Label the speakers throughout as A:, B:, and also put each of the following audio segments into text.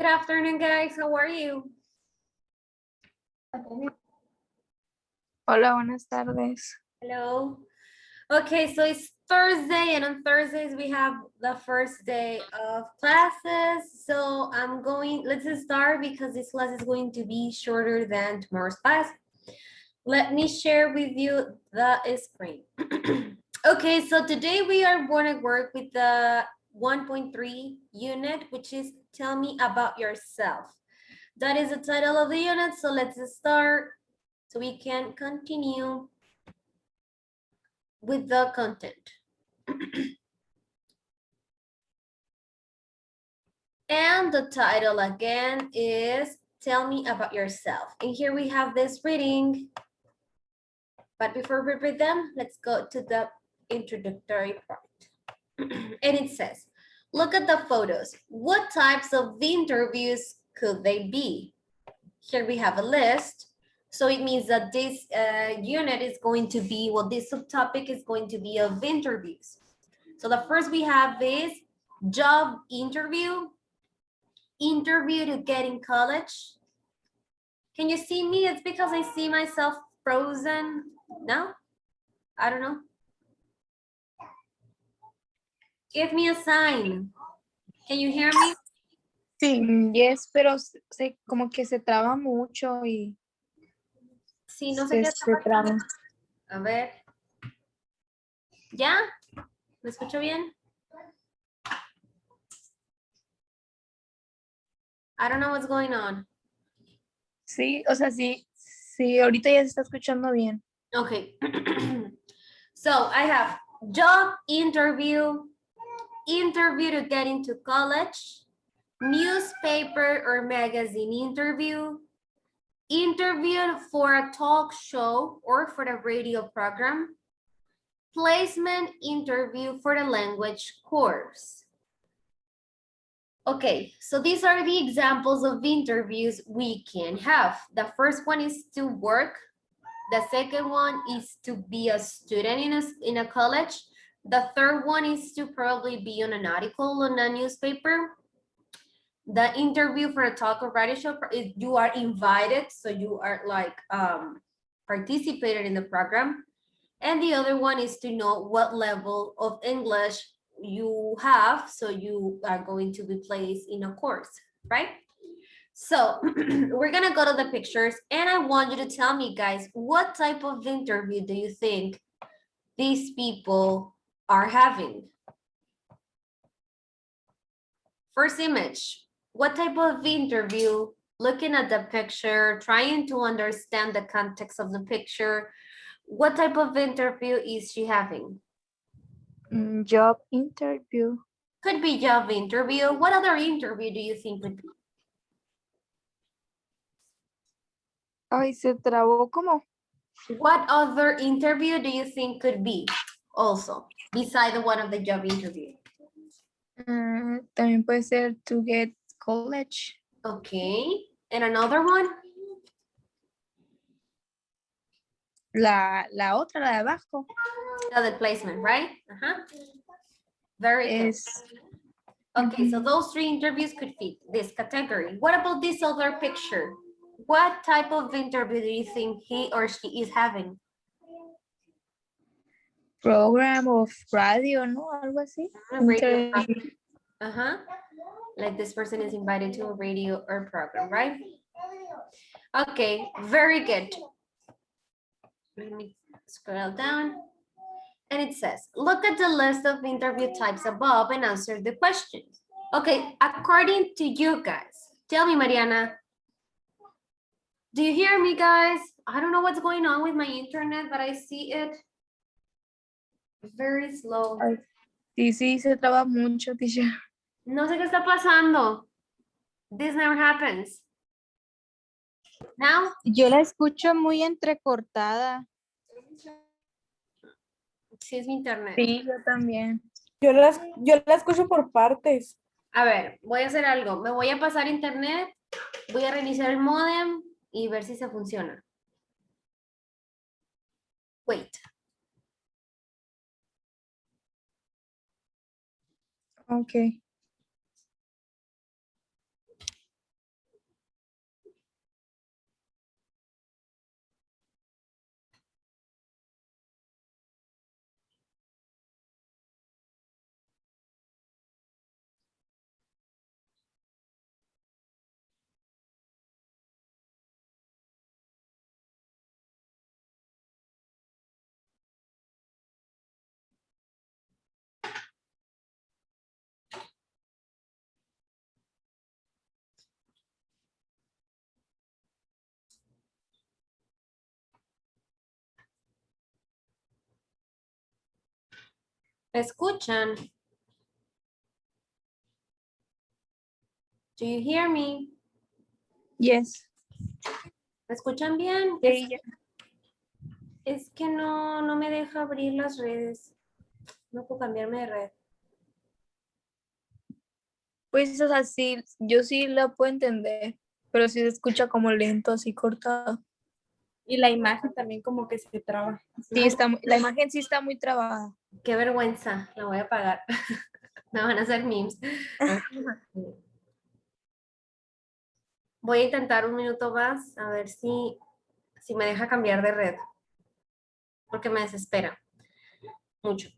A: Good afternoon, guys. How are you?
B: Hola, buenas tardes.
A: Hello. Okay, so it's Thursday, and on Thursdays we have the first day of classes. So let's start because this class is going to be shorter than tomorrow's class. Let me share with you the screen. Okay, so today we are going to work with the 1.3 unit, which is Tell Me About Yourself. That is the title of the unit, so let's start so we can continue with the content. And the title again is Tell Me About Yourself. And here we have this reading. But before we read them, let's go to the introductory part. And it says, look at the photos. What types of interviews could they be? Here we have a list. So it means that this unit is going to be, well, this subtopic is going to be of interviews. So the first we have is job interview, interview to get in college. Can you see me? It's because I see myself frozen. No? I don't know. Give me a sign. Can you hear me?
B: Sí, yes, pero como que se traba mucho y
A: Sí, no sé qué está
B: se traba.
A: A ver. ¿Ya? ¿Me escucho bien? I don't know what's going on.
B: Sí, o sea, sí, ahorita ya se está escuchando bien.
A: Okay. So I have job interview, interview to get into college, newspaper or magazine interview, interview for a talk show or for the radio program, placement interview for the language course. Okay, so these are the examples of interviews we can have. The first one is to work. The second one is to be a student in a college. The third one is to probably be on an article on a newspaper. The interview for a talk or radio show, you are invited, so you are like participated in the program. And the other one is to know what level of English you have, so you are going to be placed in a course, right? So we're gonna go to the pictures, and I want you to tell me, guys, what type of interview do you think these people are having? First image, what type of interview, looking at the picture, trying to understand the context of the picture, what type of interview is she having?
B: Job interview.
A: Could be job interview. What other interview do you think would be?
B: Ay, se trabó como.
A: What other interview do you think could be also, beside the one of the job interview?
B: También puede ser to get college.
A: Okay, and another one?
B: La otra, la de abajo.
A: The placement, right? Very good. Okay, so those three interviews could fit this category. What about this other picture? What type of interview do you think he or she is having?
B: Program of radio, ¿no? Algo así.
A: Radio program. Like this person is invited to a radio or program, right? Okay, very good. Let me scroll down. And it says, look at the list of interview types above and answer the questions. Okay, according to you guys, tell me, Mariana, do you hear me, guys? I don't know what's going on with my internet, but I see it very slow.
B: Sí, se traba mucho, teacher.
A: No sé qué está pasando. This never happens. Now?
B: Yo la escucho muy entrecortada.
A: Sí, es mi internet.
B: Sí, yo también.
C: Yo la escucho por partes.
A: A ver, voy a hacer algo. Me voy a pasar internet, voy a reiniciar el módem y ver si se funciona. Wait.
B: Ok.
A: ¿Me escuchan? Do you hear me?
B: Yes.
A: ¿Me escuchan bien?
B: Sí, ya.
A: Es que no me deja abrir las redes. No puedo cambiarme de red.
B: Pues, o sea, sí, yo sí lo puedo entender, pero sí se escucha como lento, así cortado.
C: Y la imagen también como que se traba.
B: Sí,
A: Ay,
B: la imagen sí está muy trabada.
A: qué vergüenza. La voy a apagar. Me van a hacer memes. Voy a intentar un minuto más a ver si me deja cambiar de red. Porque me desespera mucho.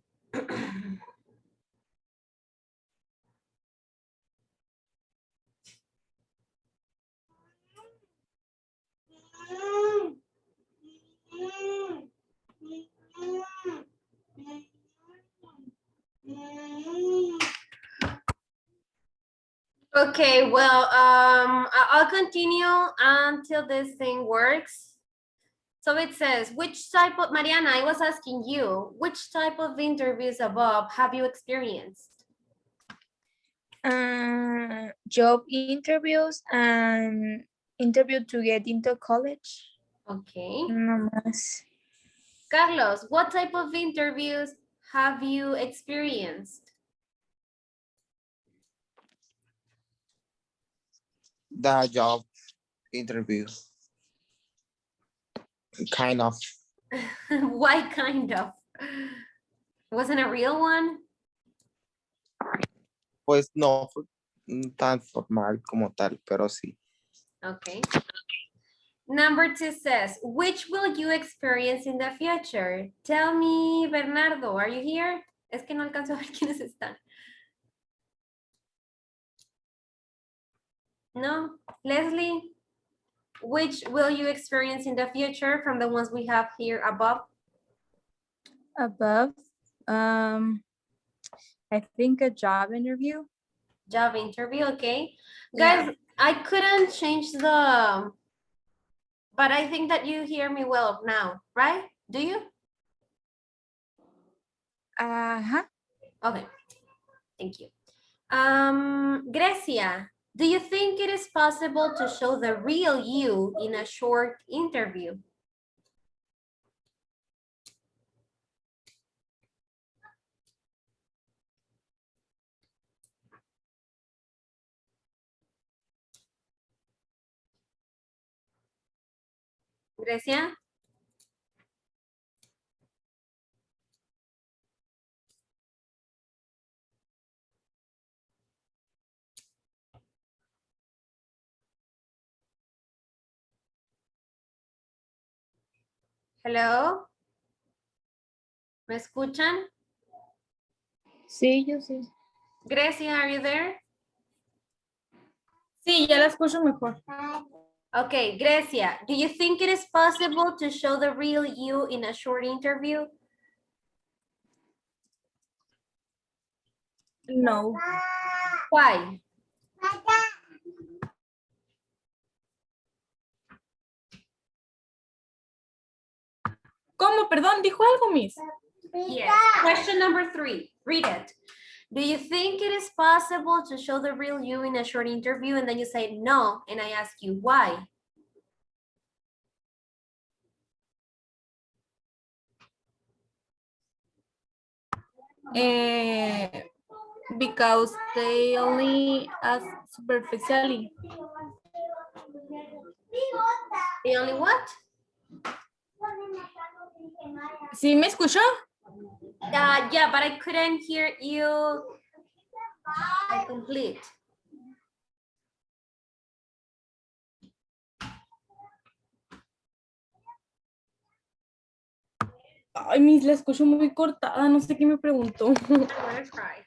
A: Okay, well, I'll continue until this thing works. So it says, which type of, Mariana, I was asking you, which type of interviews above have you experienced?
B: Job interviews and interview to get into college.
A: Okay.
B: No más.
A: Carlos, what type of interviews have you experienced?
D: The job interview. Kind of.
A: Why kind of? Wasn't a real one?
D: Pues no fue tan formal como tal, pero sí.
A: Okay. Number 2 says, which will you experience in the future? Tell me, Bernardo, are you here? Es que no alcanzo a ver quiénes están. No? Leslie, which will you experience in the future from the ones we have here above?
E: Above, I think a job interview.
A: Job interview, okay.
E: Yeah.
A: Guys, I couldn't change the, but I think that you hear me well now, right? Do you?
E: Uh-huh.
A: Okay, thank you. Grecia, do you think it is possible to show the real you in a short interview? Grecia? Hello? ¿Me escuchan?
B: Sí, yo sí.
A: Grecia, are you there?
C: Sí, ya la escucho mejor.
A: Okay, Grecia, do you think it is possible to show the real you in a short interview?
C: No.
A: Why?
C: ¿Cómo? Perdón, dijo algo, Miss.
A: Yes. Question number 3, read it. Do you think it is possible to show the real you in a short interview? And then you say no, and I ask you why.
C: Because they only ask superficially.
A: The only what?
C: ¿Sí me escuchó?
A: Yeah, but I couldn't hear you complete.
C: Ay, Miss, la escucho muy cortada. No sé qué me preguntó.
A: I'm gonna try.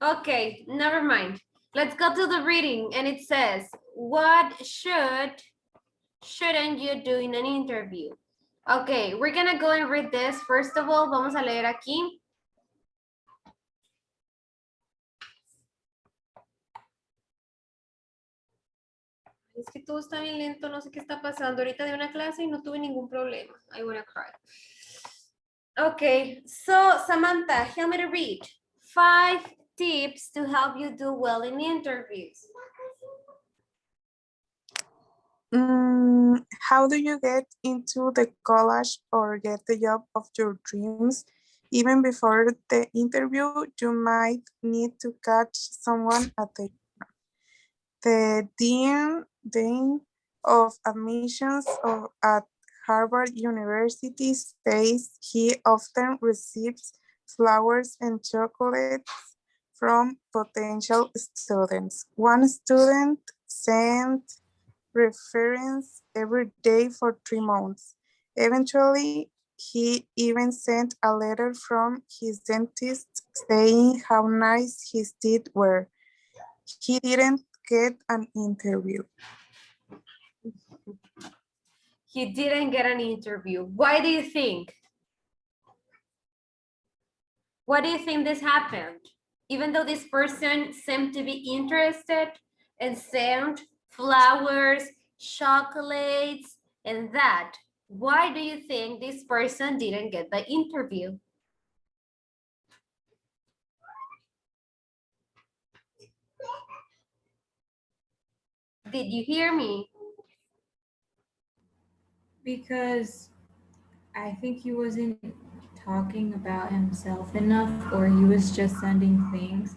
A: Okay, never mind. Let's go to the reading, and it says, what shouldn't you do in an interview? Okay, we're gonna go and read this. First of all, vamos a leer aquí. Es que todo está bien lento, no sé qué está pasando. Ahorita de una clase y no tuve ningún problema. I wanna cry. Okay, so Samantha, help me to read 5 tips to help you do well in interviews.
F: How do you get into the college or get the job of your dreams? Even before the interview, you might need to catch someone at the dean of admissions at Harvard University says he often receives flowers and chocolates from potential students. One student sent reference every day for 3 months. Eventually, he even sent a letter from his dentist saying how nice his teeth were. He didn't get an interview.
A: He didn't get an interview. Why do you think? Why do you think this happened? Even though this person seemed to be interested and sent flowers, chocolates, and that, why do you think this person didn't get the interview? Did you hear me?
G: Because I think he wasn't talking about himself enough, or he was just sending things.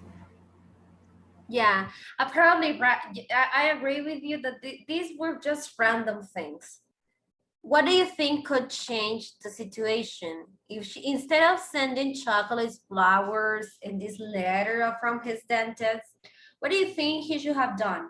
A: Yeah, apparently, I agree with you that these were just random things. What do you think could change the situation if she, instead of sending chocolates, flowers, and this letter from his dentist, what do you think he should have done?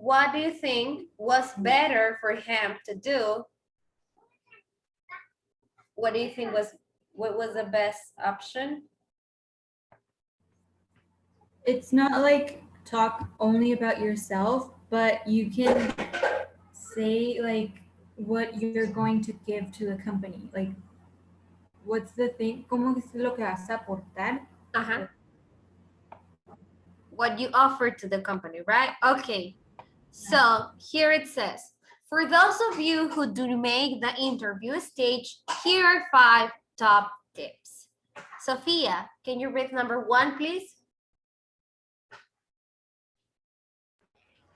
A: What do you think was better for him to do? What do you think what was the best option?
G: It's not like talk only about yourself, but you can say like what you're going to give to the company. Like, what's the thing? ¿Cómo es lo que vas a aportar?
A: Uh-huh. What you offer to the company, right? Okay. So here it says, for those of you who do make the interview stage, here are 5 top tips. Sophia, can you read number 1, please?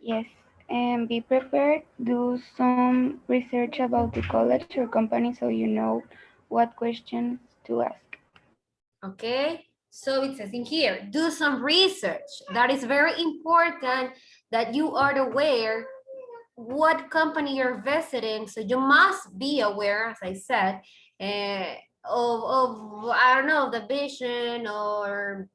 H: Yes, and be prepared. Do some research about the college or company so you know what questions to ask.
A: Okay, so it says in here, do some research. That is very important that you are aware what company you're visiting. So you must be aware, as I said, of I don't know, the vision or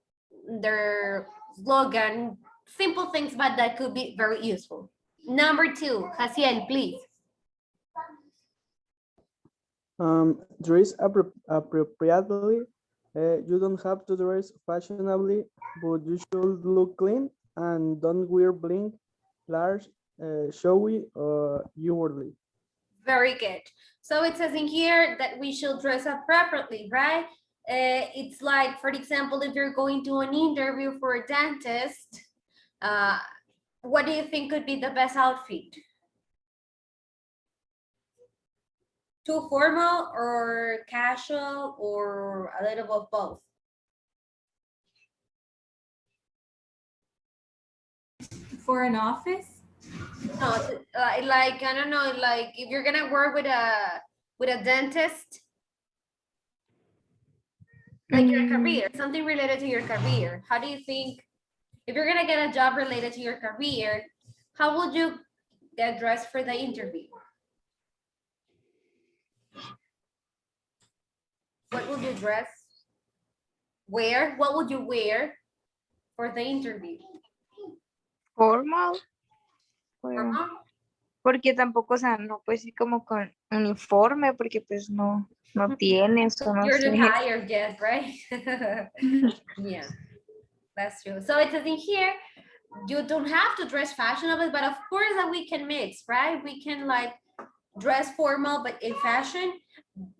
A: their slogan, simple things, but that could be very useful. Number 2, Jaciel, please.
I: Dress appropriately. You don't have to dress fashionably, but you should look clean and don't wear bling, large, showy, or jewelry.
A: Very good. So it says in here that we should dress appropriately, right? It's like, for example, if you're going to an interview for a dentist, what do you think could be the best outfit? Too formal or casual or a little of both?
G: For an office?
A: No, like, I don't know, like if you're gonna work with a dentist, like your career, something related to your career. How do you think, if you're gonna get a job related to your career, how would you get dressed for the interview? What would you dress? Wear? What would you wear for the interview?
B: Formal.
A: Formal?
B: Porque tampoco, o sea, no puedes ir como con uniforme porque pues no, no tienes o no
A: You're not
B: sé.
A: hired yet, right? Yeah, that's true. So it says in here, you don't have to dress fashionable, but of course that we can mix, right? We can like dress formal, but in fashion.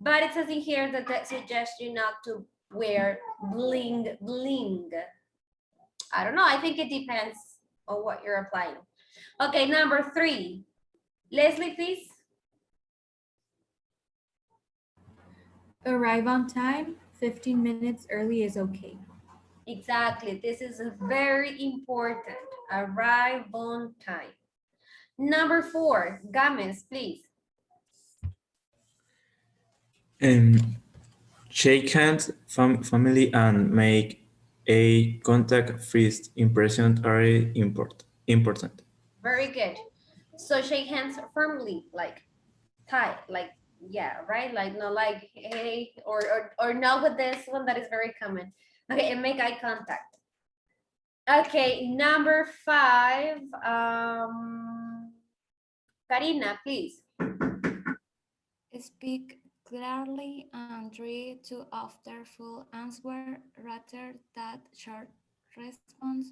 A: But it says in here that that suggests you not to wear bling bling. I don't know, I think it depends on what you're applying. Okay, number 3. Leslie, please.
G: Arrive on time, 15 minutes early is okay.
A: Exactly, this is very important. Arrive on time. Number 4, Games, please.
J: Shake hands, family, and make a contact. First impression are important.
A: Very good. So shake hands firmly, like tight, like, yeah, right? Like, not like, hey, or not with this one that is very common. Okay, and make eye contact. Okay, number 5, Karina, please.
H: Speak clearly and try to offer full answer rather than short response.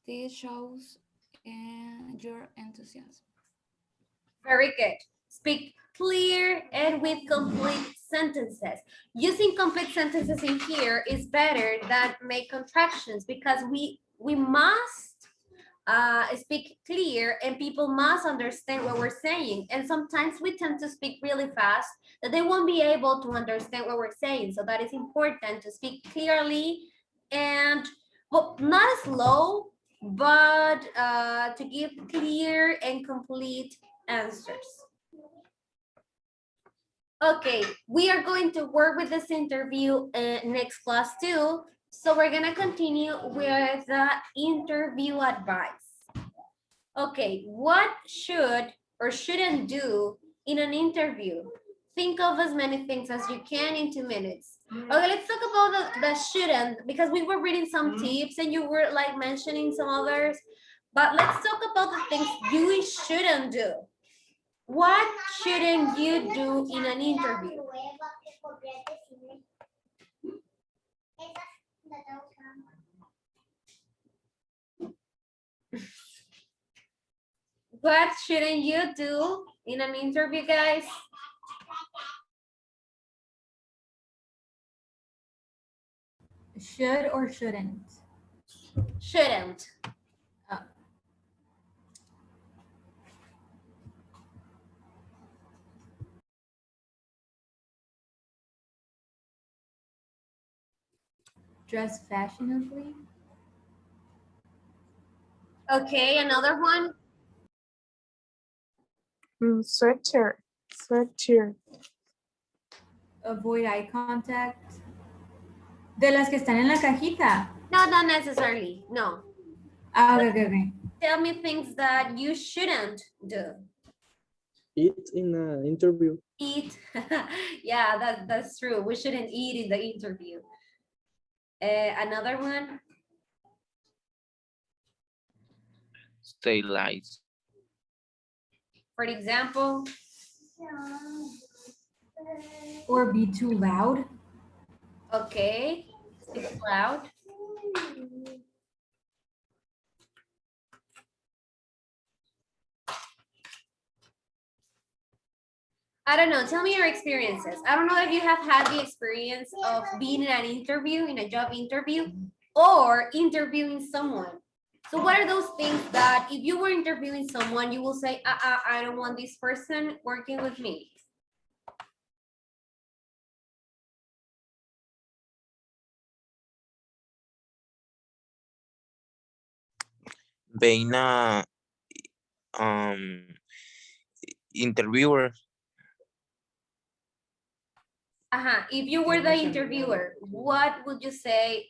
H: This shows your enthusiasm.
A: Very good. Speak clear and with complete sentences. Using complete sentences in here is better than make contractions because we must speak clear and people must understand what we're saying. And sometimes we tend to speak really fast that they won't be able to understand what we're saying. So that is important to speak clearly and, well, not slow, but to give clear and complete answers. Okay, we are going to work with this interview next class too. So we're gonna continue with the interview advice. Okay, what should or shouldn't do in an interview? Think of as many things as you can in 2 minutes. Okay, let's talk about the shouldn't, because we were reading some tips and you were like mentioning some others. But let's talk about the things you shouldn't do. What shouldn't you do in an interview? What shouldn't you do in an interview, guys?
G: Should or shouldn't?
A: Shouldn't.
G: Dress fashionably.
A: Okay, another one.
F: Sweatshirt.
G: Avoid eye contact. De las que están en la cajita.
A: No, not necessarily. No.
G: Okay.
A: Tell me things that you shouldn't do.
I: Eat in an interview.
A: Eat. Yeah, that's true. We shouldn't eat in the interview. Another one.
D: Stay light.
A: For example.
G: Or be too loud.
A: Okay. Speak loud. I don't know. Tell me your experiences. I don't know if you have had the experience of being in an interview, in a job interview, or interviewing someone. So what are those things that if you were interviewing someone, you will say, I don't want this person working with me?
D: Being a interviewer.
A: If you were the interviewer, what would you say?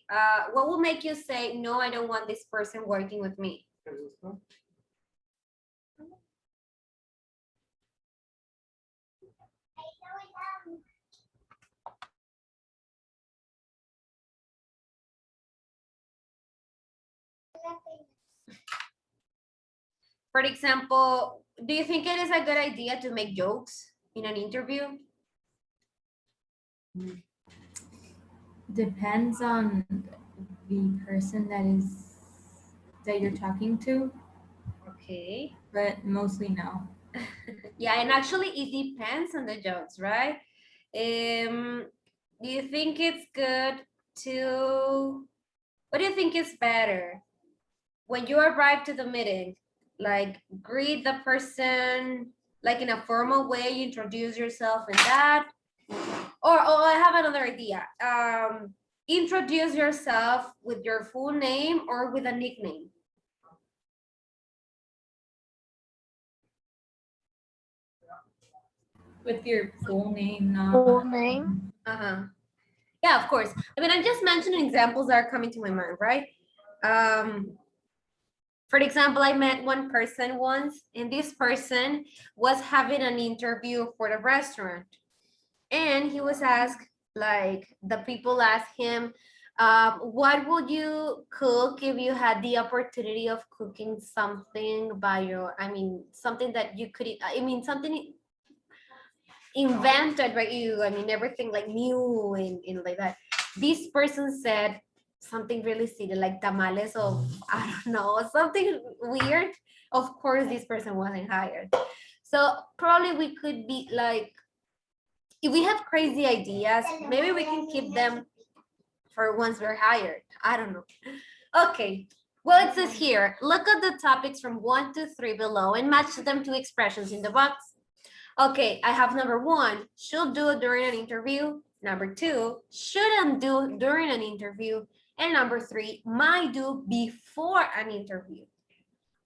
A: What will make you say, no, I don't want this person working with me? For example, do you think it is a good idea to make jokes in an interview?
G: Depends on the person that you're talking to.
A: Okay.
G: But mostly no.
A: Yeah, and actually it depends on the jokes, right? Do you think it's good to, what do you think is better? When you arrive to the meeting, like greet the person like in a formal way, you introduce yourself and that, or oh, I have another idea. Introduce yourself with your full name or with a nickname.
G: With your full name, not
B: Full name.
A: Uh-huh. Yeah, of course. I mean, I'm just mentioning examples that are coming to my mind, right? For example, I met one person once, and this person was having an interview for the restaurant. And he was asked, like, the people asked him, what would you cook if you had the opportunity of cooking something by your, I mean, something that you could, I mean, something invented by you, I mean, everything like new and like that. This person said something really silly, like tamales of, I don't know, something weird. Of course, this person wasn't hired. So probably we could be like, if we have crazy ideas, maybe we can keep them for once we're hired. I don't know. Okay. Well, it says here, look at the topics from 1 to 3 below and match them to expressions in the box. Okay, I have number 1, should do during an interview. Number 2, shouldn't do during an interview. And number 3, might do before an interview.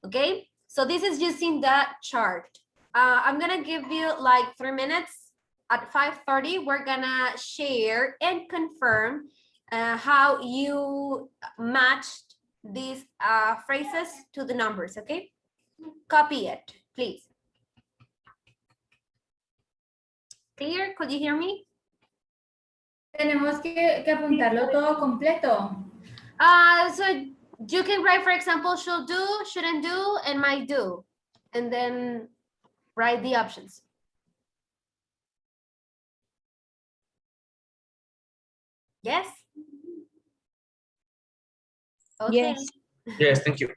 A: Okay, so this is using that chart. I'm gonna give you like 3 minutes. At 5:30, we're gonna share and confirm how you matched these phrases to the numbers, okay? Copy it, please. Clear? Could you hear me?
G: tenemos que apuntarlo todo completo.
A: So you can write, for example, should do, shouldn't do, and might do. And then write the options. Yes? Okay.
B: Yes.
J: Yes, thank you.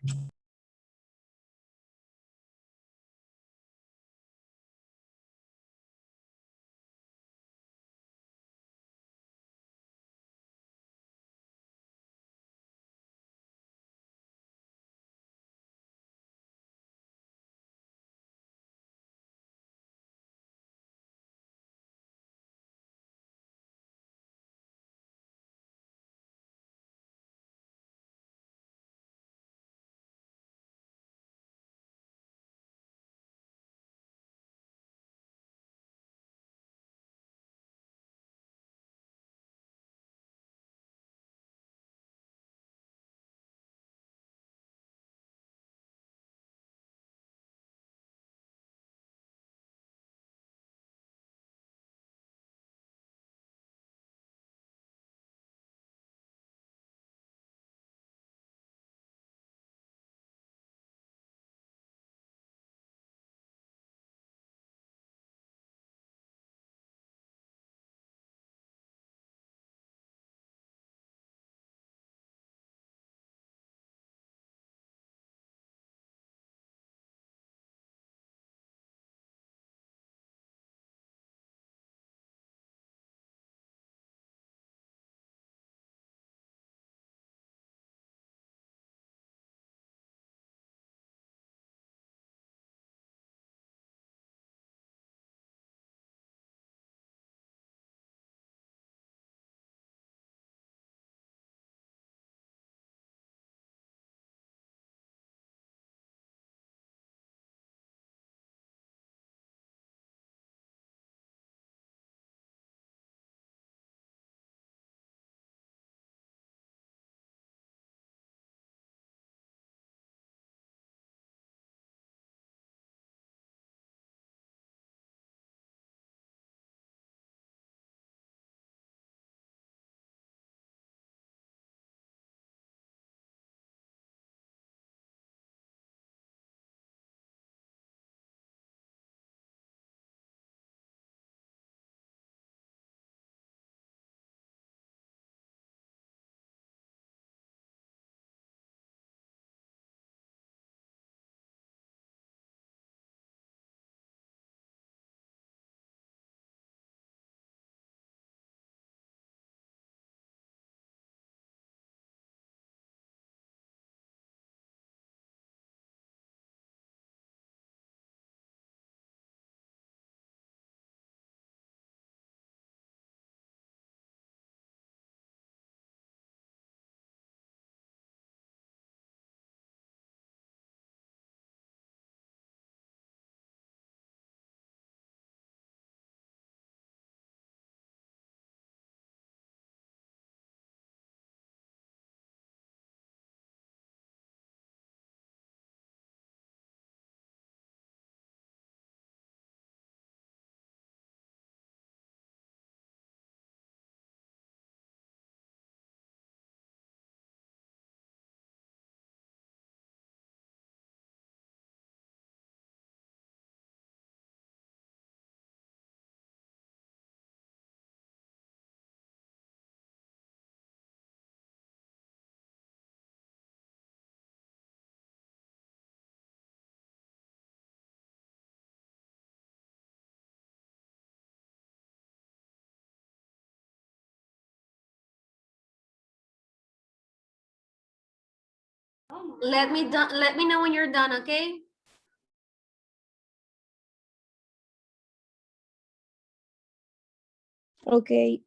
A: Let me know when you're done, okay?
B: Okay.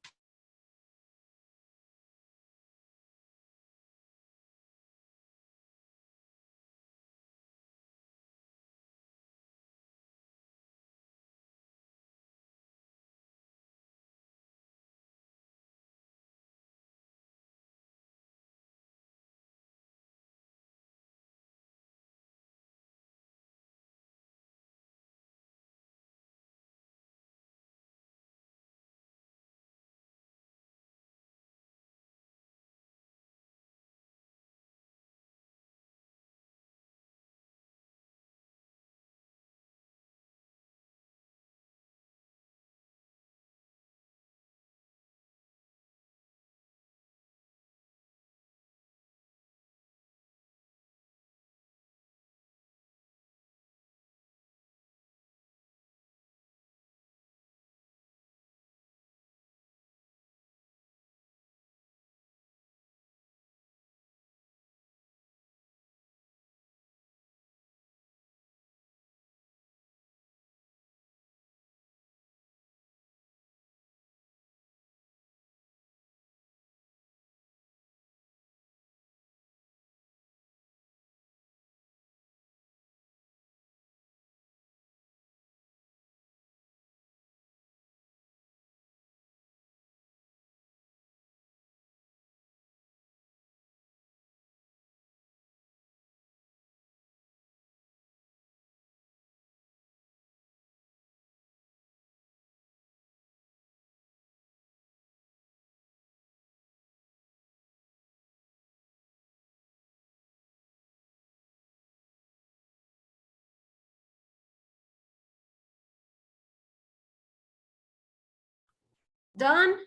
A: Done?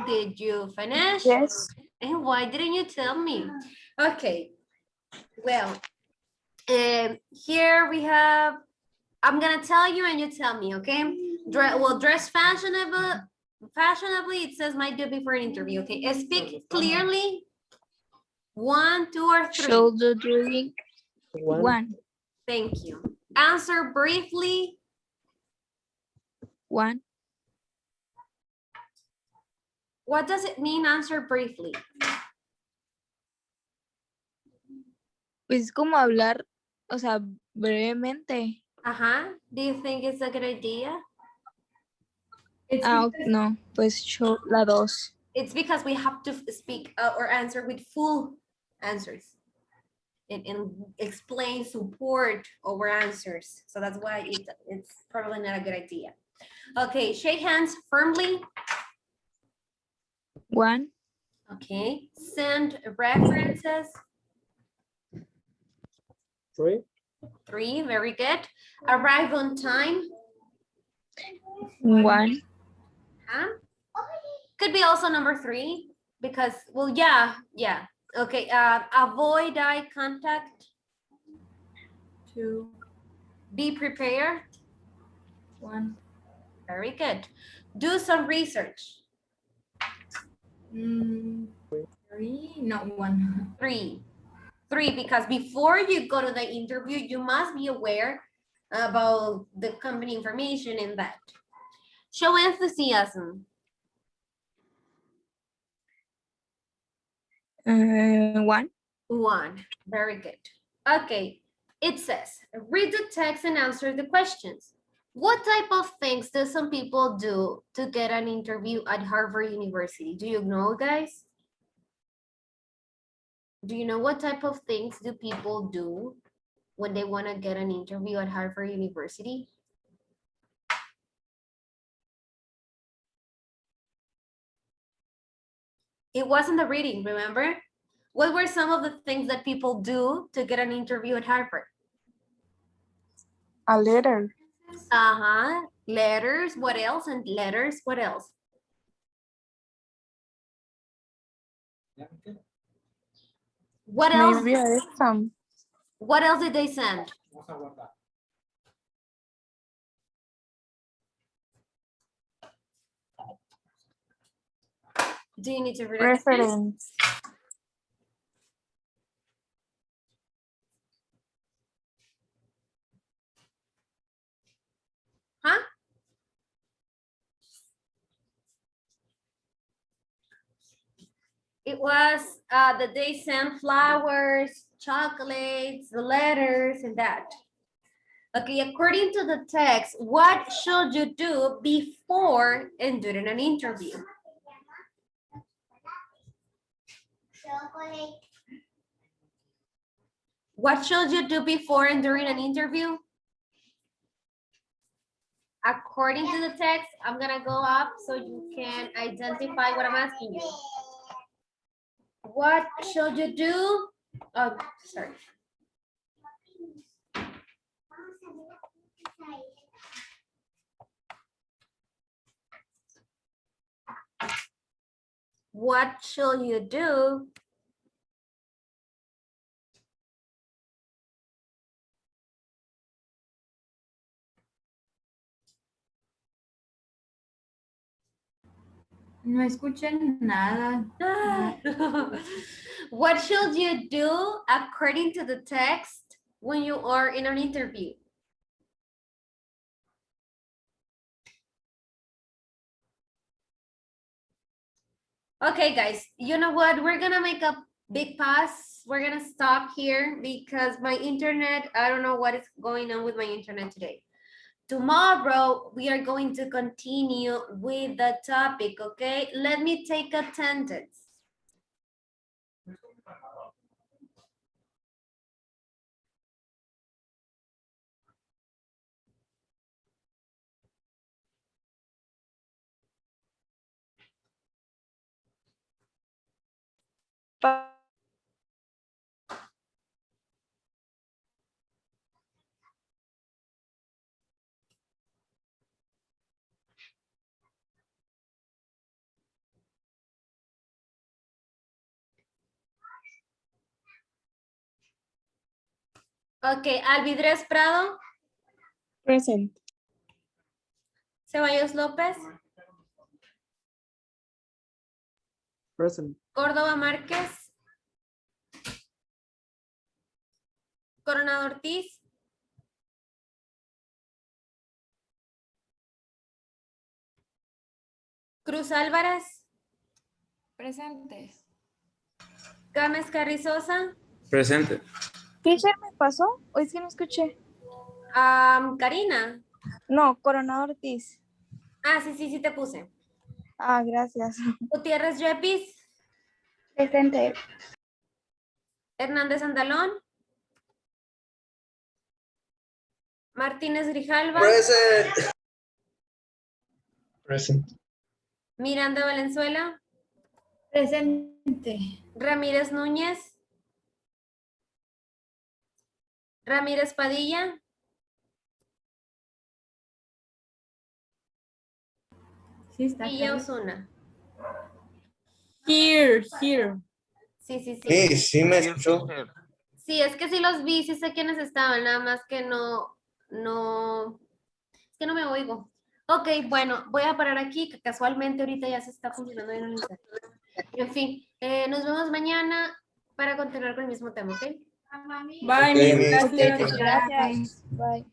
A: Did you finish?
B: Yes.
A: And why didn't you tell me? Okay, well, here we have, I'm gonna tell you and you tell me, okay? Dress fashionably, it says might do before an interview, okay? Speak clearly, 1, 2, or 3.
B: Shoulder drink. One.
A: Thank you. Answer briefly.
B: One.
A: What does it mean, answer briefly?
B: Es como hablar, o sea, brevemente.
A: Do you think it's a good idea?
G: It's
B: Ah,
G: because,
B: no, pues la 2.
A: It's because we have to speak or answer with full answers and explain, support our answers. So that's why it's probably not a good idea. Okay, shake hands firmly.
B: 1.
A: Okay, send references.
I: 3.
A: 3, very good. Arrive on time.
B: 1.
A: Huh? Could be also number 3 because, well, yeah. Okay, avoid eye contact.
G: 2,
A: Be prepared.
G: 1.
A: Very good. Do some research.
G: 3, not 1.
A: 3, because before you go to the interview, you must be aware about the company information and that. Show enthusiasm.
B: 1.
A: 1, very good. Okay, it says, read the text and answer the questions. What type of things do some people do to get an interview at Harvard University? Do you know, guys? Do you know what type of things do people do when they want to get an interview at Harvard University? It wasn't the reading, remember? What were some of the things that people do to get an interview at Harvard?
F: A letter.
A: Letters, what else? And letters, what else? What else?
F: Maybe a exam.
A: What else did they send? Do you need to read it again?
B: Reference.
A: Huh? It was that they sent flowers, chocolates, the letters, and that. Okay, according to the text, what should you do before and during an interview? What should you do before and during an interview? According to the text, I'm gonna go up so you can identify what I'm asking you. What should you do? Oh, sorry. What should you do?
G: No escuché nada.
A: What should you do according to the text when you are in an interview? Okay, guys, you know what? We're gonna make a big pause. We're gonna stop here because my internet, I don't know what is going on with my internet today. Tomorrow, we are going to continue with the topic, okay? Let me take attendance. Okay, Alvidrez Prado,
C: Present.
A: Ceballos López,
I: Present.
A: Córdoba Márquez, Coronado Ortiz, Cruz Álvarez,
E: Presente.
A: Gámez Carrizosa,
J: Presente.
B: Fisher me pasó, hoy sí no escuché.
A: Karina.
B: No, Coronado Ortiz.
A: Ah, sí, sí, sí te puse.
B: Ah, gracias.
A: Gutiérrez Yepis,
H: Presente.
A: Hernández Andalón, Martínez Grijalva,
D: Present.
A: Miranda Valenzuela,
G: Presente.
A: Ramírez Núñez, Ramírez Padilla,
G: Sí, está
A: Villa
G: acá.
A: Osuna.
C: Here.
A: Sí, sí, sí.
D: Sí, sí me escuchó.
A: Sí, es que sí los vi, sí sé quiénes estaban, nada más que no, es que no me oigo. Ok, bueno, voy a parar aquí, que casualmente ahorita ya se está funcionando bien el internet. En fin, nos vemos mañana para continuar con el mismo tema, ¿ok?
C: Bye,
D: Ok,
C: Miss.
D: Miss.
C: Gracias.
B: Gracias. Bye.